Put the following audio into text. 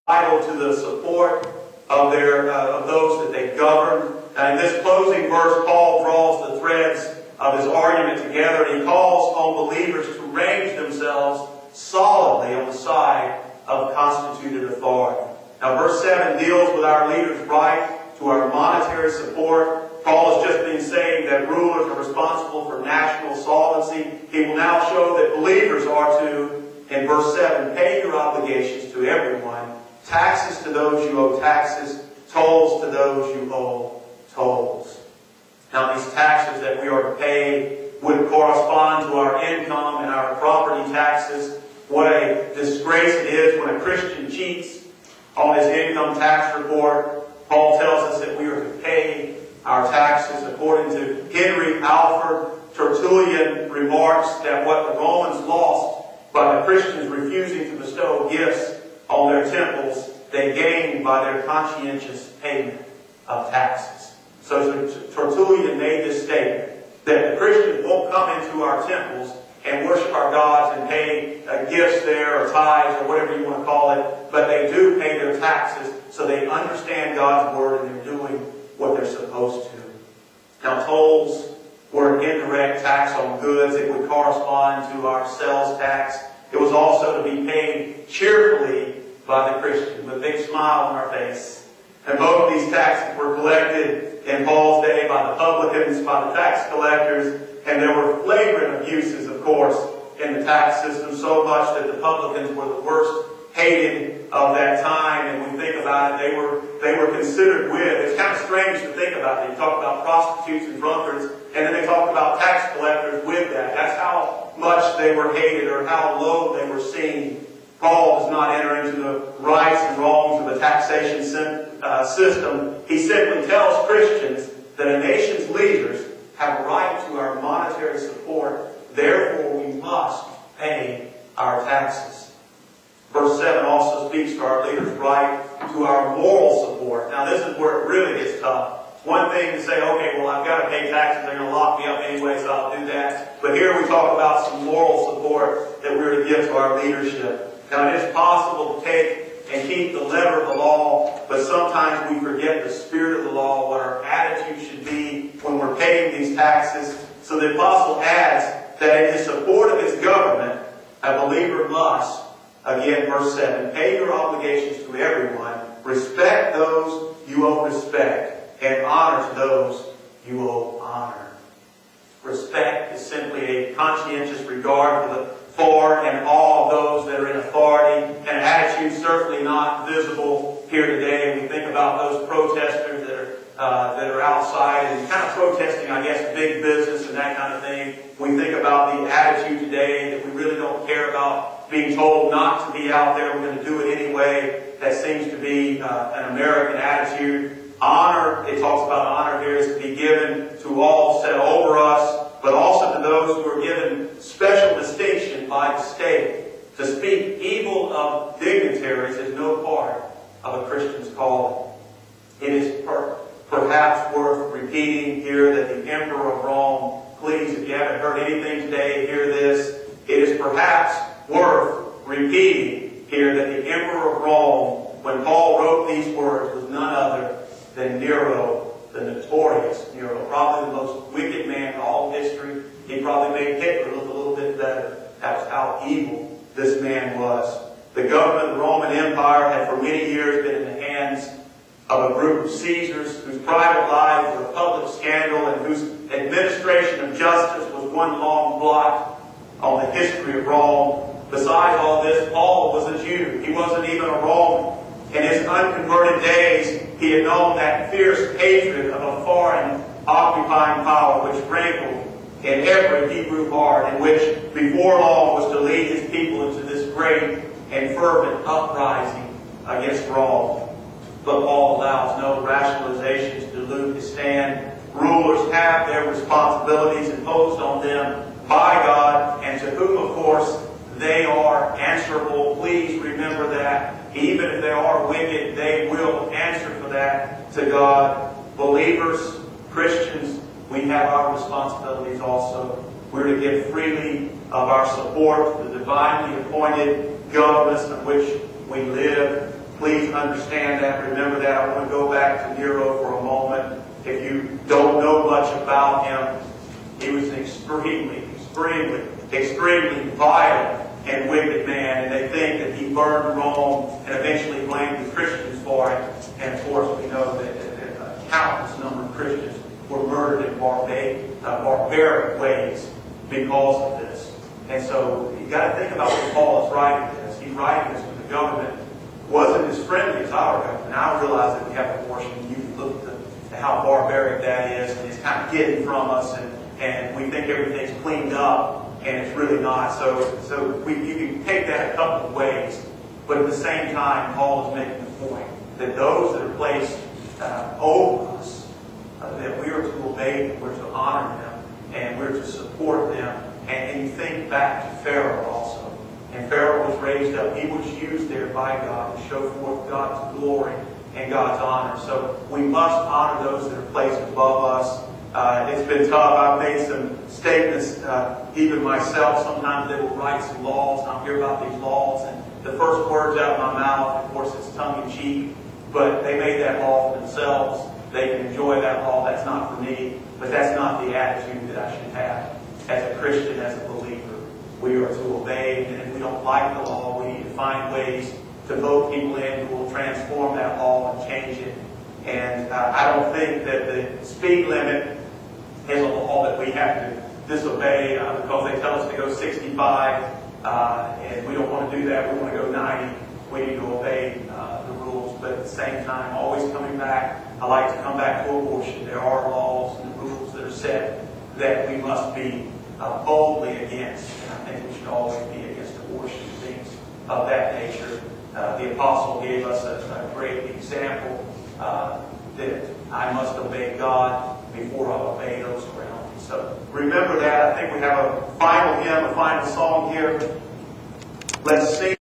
vital to the support of those that they govern. And in this closing verse, Paul draws the threads of his argument together, and he calls on believers to range themselves solidly on the side of constituted authority. Now, verse 7 deals with our leaders' right to our monetary support. Paul has just been saying that rulers are responsible for national solvency. He will now show that believers are to, in verse 7, pay your obligations to everyone, taxes to those you owe taxes, tolls to those you owe tolls. Now, these taxes that we are to pay would correspond to our income and our property taxes. What a disgrace it is when a Christian cheats on his income tax report. Paul tells us that we are to pay our taxes. According to Henry Alford, Tertullian remarks that what the Romans lost by the Christians refusing to bestow gifts on their temples, they gained by their conscientious payment of taxes. So Tertullian made this statement that the Christians won't come into our temples and worship our gods and pay gifts there or tithes or whatever you want to call it, but they do pay their taxes, so they understand God's Word and they're doing what they're supposed to. Now, tolls were an indirect tax on goods. It would correspond to our sales tax. It was also to be paid cheerfully by the Christian with a big smile on our face. And both of these taxes were collected in Paul's day by the publicans, by the tax collectors, and there were flagrant abuses, of course, in the tax system, so much that the publicans were the worst hated of that time. And when we think about it, they were considered with. It's kind of strange to think about it. You talk about prostitutes and drunkards, and then they talk about tax collectors with that. That's how much they were hated or how low they were seen. Paul does not enter into the rights and wrongs of the taxation system. He simply tells Christians that a nation's leaders have a right to our monetary support. Therefore, we must pay our taxes. Verse 7 also speaks to our leaders' right to our moral support. Now, this is where it really gets tough. One thing to say, okay, well, I've got to pay taxes. They're going to lock me up anyway, so I'll do that. But here we talk about some moral support that we're to give to our leadership. Now, it is possible to take and keep the letter of the law, but sometimes we forget the spirit of the law, what our attitude should be when we're paying these taxes. So the apostle adds that in his support of his government, a believer must, again, verse 7, pay your obligations to everyone, respect those you owe respect, and honor to those you owe honor. Respect is simply a conscientious regard for and awe of those that are in authority, an attitude certainly not visible here today. We think about those protesters that are outside and kind of protesting, I guess, big business and that kind of thing. We think about the attitude today that we really don't care about being told not to be out there. We're going to do it anyway. That seems to be an American attitude. Honor, it talks about honor here, is to be given to all set over us, but also to those who are given special distinction by the state. To speak evil of dignitaries is no part of a Christian's calling. It is perhaps worth repeating here that the Emperor of Rome, please, if you haven't heard anything today, hear this. It is perhaps worth repeating here that the Emperor of Rome, when Paul wrote these words, was none other than Nero, the notorious Nero, probably the most wicked man in all history. He probably made Hitler look a little bit better. That's how evil this man was. The government of the Roman Empire had for many years been in the hands of a group of Caesars whose private lives were a public scandal and whose administration of justice was one long blot on the history of Rome. Besides all this, Paul was a Jew. He wasn't even a Roman. In his unconverted days, he had known that fierce hatred of a foreign occupying power which rankled in every Hebrew heart, and which before long was to lead his people into this great and fervent uprising against Rome. But Paul allows no rationalizations to dilute his stand. Rulers have their responsibilities imposed on them by God, and to whom, of course, they are answerable. Please remember that. Even if they are wicked, they will answer for that to God. Believers, Christians, we have our responsibilities also. We're to give freely of our support to the divinely appointed governments in which we live. Please understand that, remember that. I want to go back to Nero for a moment. If you don't know much about him, he was an extremely violent and wicked man, and they think that he burned Rome and eventually blamed the Christians for it. And of course, we know that a countless number of Christians were murdered in barbaric ways because of this. And so you got to think about what Paul is writing this. He's writing this when the government wasn't as friendly as our government. Now I realize that we have abortion. You can look at how barbaric that is, and it's kind of hidden from us, and we think everything's cleaned up, and it's really not. So you can take that a couple of ways, but at the same time, Paul is making the point that those that are placed over us, that we are to obey them, we're to honor them, and we're to support them. And you think back to Pharaoh also. And Pharaoh was raised up. He was used there by God to show forth God's glory and God's honor. So we must honor those that are placed above us. It's been tough. I've made some statements, even myself. Sometimes they will write some laws, and I'll hear about these laws, and the first words out of my mouth, of course, it's tongue-in-cheek, but they made that law for themselves. They can enjoy that law. That's not for me. But that's not the attitude that I should have as a Christian, as a believer. We are to obey, and if we don't like the law, we need to find ways to vote people in who will transform that law and change it. And I don't think that the speed limit is a law that we have to disobey because they tell us to go 65, and we don't want to do that. We want to go 90. We need to obey the rules, but at the same time, always coming back. I like to come back to abortion. There are laws and rules that are set that we must be boldly against. And I think we should always be against abortion and things of that nature. The apostle gave us a great example that I must obey God before I obey those around me. So remember that. I think we have a final hymn, a final song here. Let's sing.